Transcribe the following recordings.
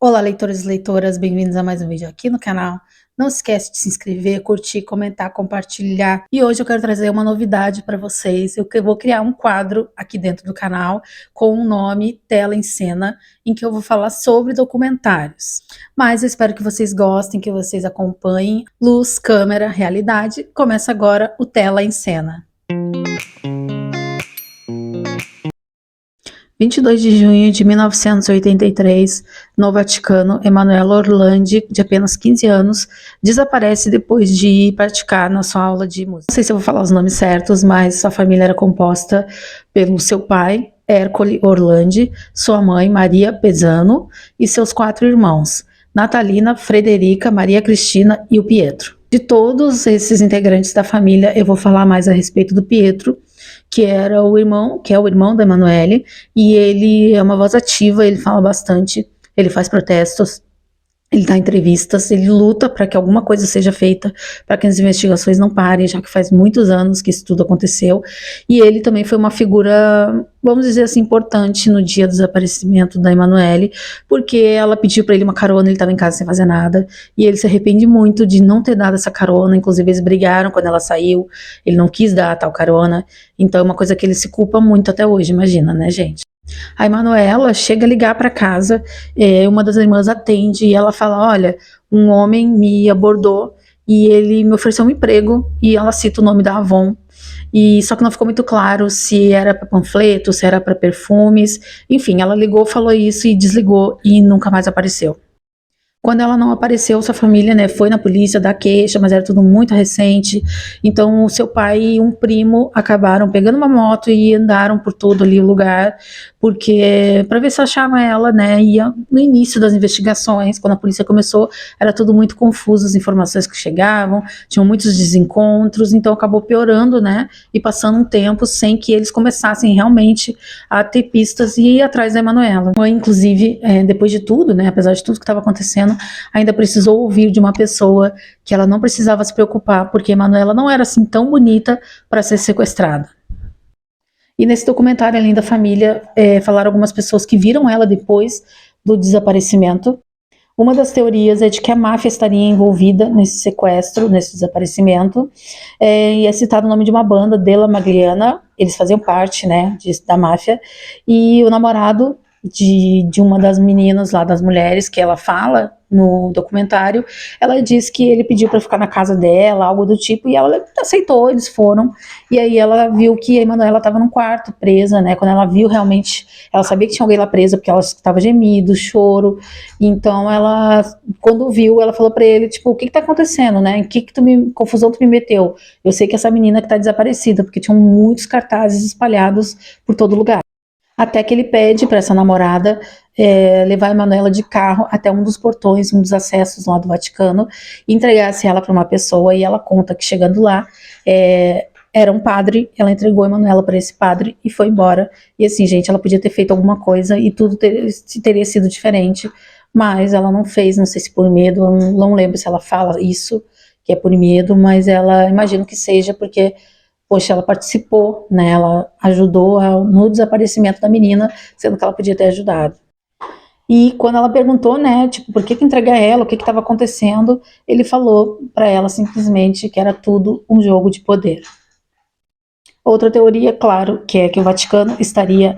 Olá, leitores e leitoras, bem-vindos a mais um vídeo aqui no canal. Não esquece de se inscrever, curtir, comentar, compartilhar. E hoje eu quero trazer uma novidade para vocês. Eu vou criar um quadro aqui dentro do canal com o nome Tela em Cena, em que eu vou falar sobre documentários. Mas eu espero que vocês gostem, que vocês acompanhem. Luz, câmera, realidade. Começa agora o Tela em Cena. 22 de junho de 1983, no Vaticano, Emanuela Orlandi, de apenas 15 anos, desaparece depois de praticar na sua aula de música. Não sei se eu vou falar os nomes certos, mas sua família era composta pelo seu pai, Ercole Orlandi, sua mãe, Maria Pesano, e seus 4 irmãos, Natalina, Frederica, Maria Cristina e o Pietro. De todos esses integrantes da família, eu vou falar mais a respeito do Pietro, que é o irmão da Emanuele, e ele é uma voz ativa, ele fala bastante, ele faz protestos, ele dá entrevistas, ele luta para que alguma coisa seja feita, para que as investigações não parem, já que faz muitos anos que isso tudo aconteceu. E ele também foi uma figura, vamos dizer assim, importante no dia do desaparecimento da Emanuele, porque ela pediu para ele uma carona, ele estava em casa sem fazer nada, e ele se arrepende muito de não ter dado essa carona. Inclusive eles brigaram quando ela saiu, ele não quis dar a tal carona, então é uma coisa que ele se culpa muito até hoje, imagina, né, gente? A Emanuela chega a ligar para casa, uma das irmãs atende e ela fala: olha, um homem me abordou e ele me ofereceu um emprego, e ela cita o nome da Avon. E só que não ficou muito claro se era para panfleto, se era para perfumes. Enfim, ela ligou, falou isso e desligou e nunca mais apareceu. Quando ela não apareceu, sua família, né, foi na polícia dar queixa, mas era tudo muito recente. Então, o seu pai e um primo acabaram pegando uma moto e andaram por todo ali o lugar, porque para ver se achavam ela, né? E no início das investigações, quando a polícia começou, era tudo muito confuso, as informações que chegavam, tinham muitos desencontros, então acabou piorando, né? E passando um tempo sem que eles começassem realmente a ter pistas e ir atrás da Emanuela. A mãe, inclusive, depois de tudo, né, apesar de tudo que estava acontecendo, ainda precisou ouvir de uma pessoa que ela não precisava se preocupar, porque Emanuela não era assim tão bonita para ser sequestrada. E nesse documentário, além da família, falaram algumas pessoas que viram ela depois do desaparecimento. Uma das teorias é de que a máfia estaria envolvida nesse sequestro, nesse desaparecimento, e é citado o nome de uma banda, Della Magliana, eles faziam parte, né, da máfia, e o namorado de uma das meninas lá, das mulheres, que ela fala no documentário, ela diz que ele pediu para ficar na casa dela, algo do tipo, e ela aceitou, eles foram, e aí ela viu que a Emanuela estava num quarto, presa, né, quando ela viu realmente, ela sabia que tinha alguém lá presa, porque ela escutava gemido, choro, então ela, quando viu, ela falou para ele, tipo, o que tá acontecendo, né, em que confusão tu me meteu? Eu sei que essa menina que tá desaparecida, porque tinham muitos cartazes espalhados por todo lugar. Até que ele pede para essa namorada levar a Emanuela de carro até um dos portões, um dos acessos lá do Vaticano, e entregasse ela para uma pessoa, e ela conta que chegando lá, era um padre, ela entregou a Emanuela para esse padre e foi embora. E assim, gente, ela podia ter feito alguma coisa e tudo teria sido diferente, mas ela não fez, não sei se por medo, eu não lembro se ela fala isso, que é por medo, mas ela, imagino que seja porque, poxa, ela participou, né, ela ajudou no desaparecimento da menina, sendo que ela podia ter ajudado. E quando ela perguntou, né, tipo, por que entregar ela, o que estava acontecendo, ele falou para ela simplesmente que era tudo um jogo de poder. Outra teoria, claro, que é que o Vaticano estaria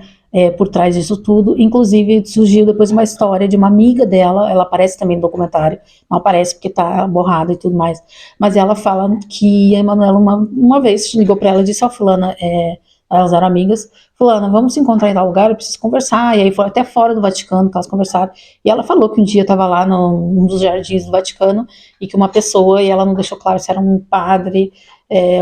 por trás disso tudo. Inclusive surgiu depois uma história de uma amiga dela, ela aparece também no documentário, não aparece porque tá borrada e tudo mais, mas ela fala que a Emanuela uma vez ligou para ela e disse: ó, fulana, elas eram amigas, fulana, vamos se encontrar em tal lugar, eu preciso conversar. E aí foi até fora do Vaticano que elas conversaram, e ela falou que um dia estava lá num dos jardins do Vaticano, e que uma pessoa, e ela não deixou claro se era um padre,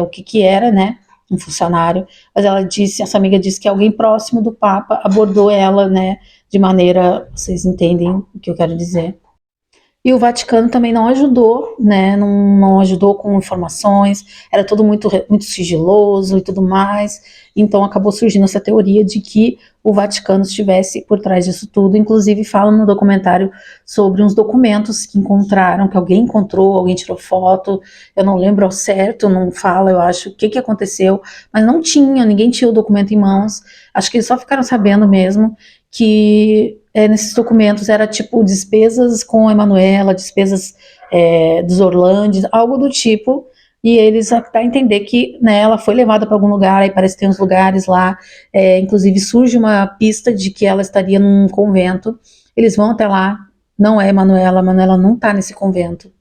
o que era, né, um funcionário, mas ela disse, essa amiga disse que alguém próximo do Papa abordou ela, né, de maneira, vocês entendem o que eu quero dizer. E o Vaticano também não ajudou, né, não ajudou com informações, era tudo muito sigiloso e tudo mais, então acabou surgindo essa teoria de que o Vaticano estivesse por trás disso tudo. Inclusive falam no documentário sobre uns documentos que encontraram, que alguém encontrou, alguém tirou foto, eu não lembro ao certo, não fala, eu acho, o que aconteceu, mas não tinha, ninguém tinha o documento em mãos, acho que eles só ficaram sabendo mesmo que nesses documentos era tipo despesas com a Emanuela, despesas dos Orlandes, algo do tipo, e eles dá a entender que, né, ela foi levada para algum lugar, aí parece que tem uns lugares lá, inclusive surge uma pista de que ela estaria num convento, eles vão até lá, não é Emanuela, a Emanuela não está nesse convento.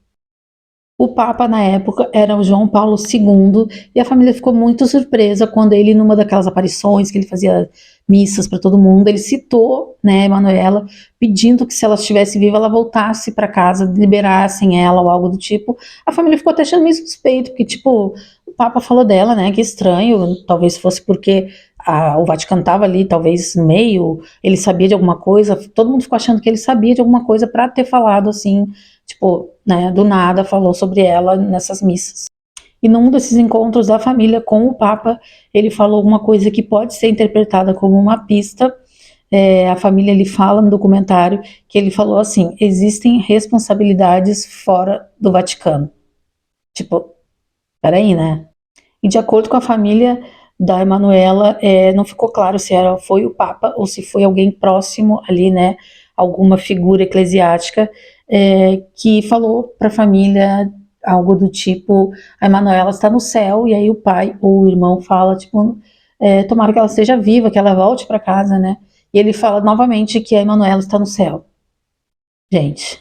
O Papa, na época, era o João Paulo II, e a família ficou muito surpresa quando ele, numa daquelas aparições que ele fazia missas para todo mundo, ele citou, né, Emanuela, pedindo que se ela estivesse viva, ela voltasse para casa, liberassem ela ou algo do tipo. A família ficou até achando meio suspeito, porque, tipo, o Papa falou dela, né, que estranho, talvez fosse porque o Vaticano estava ali, talvez no meio, ele sabia de alguma coisa, todo mundo ficou achando que ele sabia de alguma coisa para ter falado assim, tipo, né, do nada falou sobre ela nessas missas. E num desses encontros da família com o Papa, ele falou alguma coisa que pode ser interpretada como uma pista. A família ele fala no documentário que ele falou assim: existem responsabilidades fora do Vaticano. Tipo, peraí, né? E de acordo com a família da Emanuela, não ficou claro se foi o Papa ou se foi alguém próximo ali, né? Alguma figura eclesiástica que falou para a família algo do tipo: a Emanuela está no céu, e aí o pai ou o irmão fala, tipo, tomara que ela esteja viva, que ela volte para casa, né? E ele fala novamente que a Emanuela está no céu. Gente,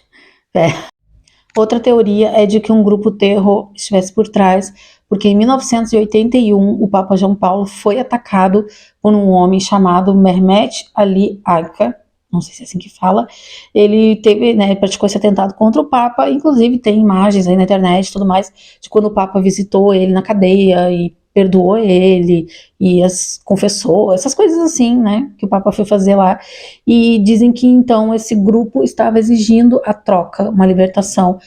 outra teoria é de que um grupo terror estivesse por trás, porque em 1981 o Papa João Paulo foi atacado por um homem chamado Mehmet Ali Agca, não sei se é assim que fala. Ele teve, né, praticou esse atentado contra o Papa, inclusive tem imagens aí na internet e tudo mais, de quando o Papa visitou ele na cadeia e perdoou ele, e confessou, essas coisas assim, né, que o Papa foi fazer lá, e dizem que então esse grupo estava exigindo a troca, uma libertação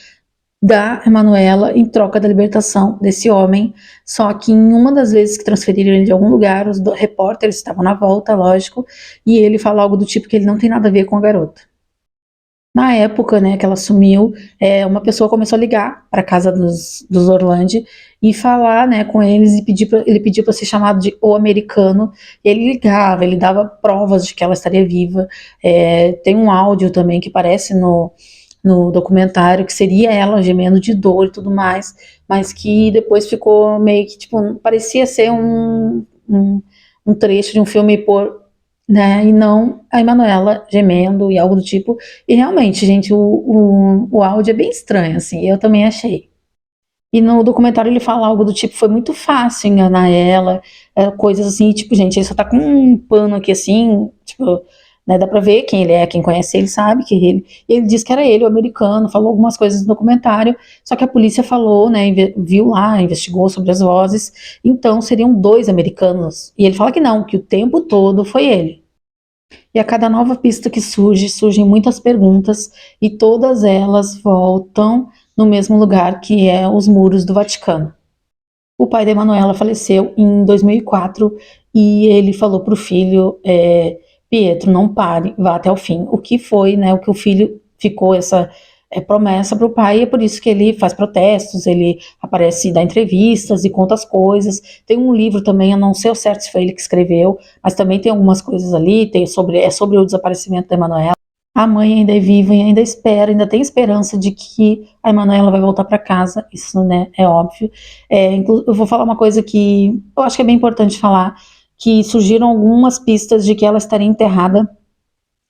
da Emanuela em troca da libertação desse homem, só que em uma das vezes que transferiram ele de algum lugar, os repórteres estavam na volta, lógico, e ele fala algo do tipo que ele não tem nada a ver com a garota. Na época, né, que ela sumiu, uma pessoa começou a ligar para a casa dos Orlandi e falar, né, com eles, e ele pediu para ser chamado de O Americano. E ele ligava, ele dava provas de que ela estaria viva. Tem um áudio também que aparece no documentário, que seria ela gemendo de dor e tudo mais, mas que depois ficou meio que, tipo, parecia ser um trecho de um filme né, e não a Emanuela gemendo e algo do tipo. E realmente, gente, o áudio é bem estranho, assim, eu também achei. E no documentário ele fala algo do tipo: foi muito fácil enganar ela, coisas assim, tipo, gente, ele só tá com um pano aqui assim, tipo, né, dá pra ver quem ele é, quem conhece ele sabe que ele disse que era ele, o americano, falou algumas coisas no documentário, só que a polícia falou, né, viu lá, investigou sobre as vozes, então seriam dois americanos, e ele fala que não, que o tempo todo foi ele. E a cada nova pista que surge, surgem muitas perguntas, e todas elas voltam no mesmo lugar, que é os muros do Vaticano. O pai da Emanuela faleceu em 2004 e ele falou para o filho, Pietro, não pare, vá até o fim. O que foi, né, o que o filho ficou essa promessa para o pai, e é por isso que ele faz protestos, ele aparece, dá entrevistas e conta as coisas. Tem um livro também, eu não sei ao certo se foi ele que escreveu, mas também tem algumas coisas ali, sobre o desaparecimento da Emanuela. A mãe ainda é viva e ainda espera, ainda tem esperança de que a Emanuela vai voltar para casa, isso, né, é óbvio. Eu vou falar uma coisa que eu acho que é bem importante falar, que surgiram algumas pistas de que ela estaria enterrada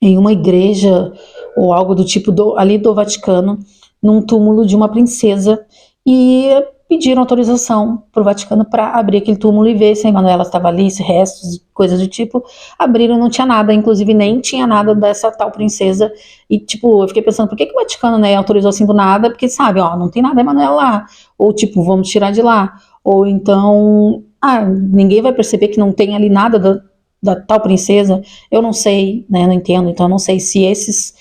em uma igreja ou algo do tipo ali do Vaticano, num túmulo de uma princesa, e pediram autorização para o Vaticano para abrir aquele túmulo e ver se a Emanuela estava ali, se restos, coisas do tipo. Abriram, não tinha nada, inclusive nem tinha nada dessa tal princesa. E tipo, eu fiquei pensando, por que o Vaticano, né, autorizou assim do nada? Porque sabe, ó, não tem nada da Emanuela lá. Ou tipo, vamos tirar de lá. Ou então, ninguém vai perceber que não tem ali nada da tal princesa. Eu não sei, né, não entendo, então eu não sei se esses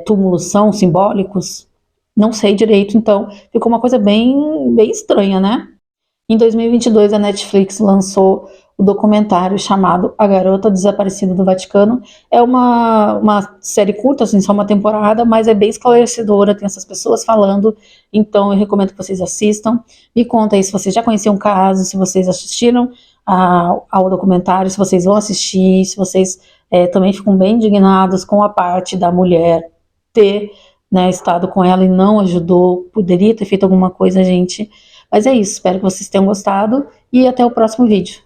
túmulos são simbólicos. Não sei direito, então ficou uma coisa bem, bem estranha, né? Em 2022, a Netflix lançou o documentário chamado A Garota Desaparecida do Vaticano. É uma série curta, assim, só uma temporada, mas é bem esclarecedora, tem essas pessoas falando, então eu recomendo que vocês assistam. Me conta aí se vocês já conheciam o caso, se vocês assistiram ao documentário, se vocês vão assistir, se vocês também ficam bem indignados com a parte da mulher ter, né, estado com ela e não ajudou, poderia ter feito alguma coisa, gente. Mas é isso, espero que vocês tenham gostado e até o próximo vídeo.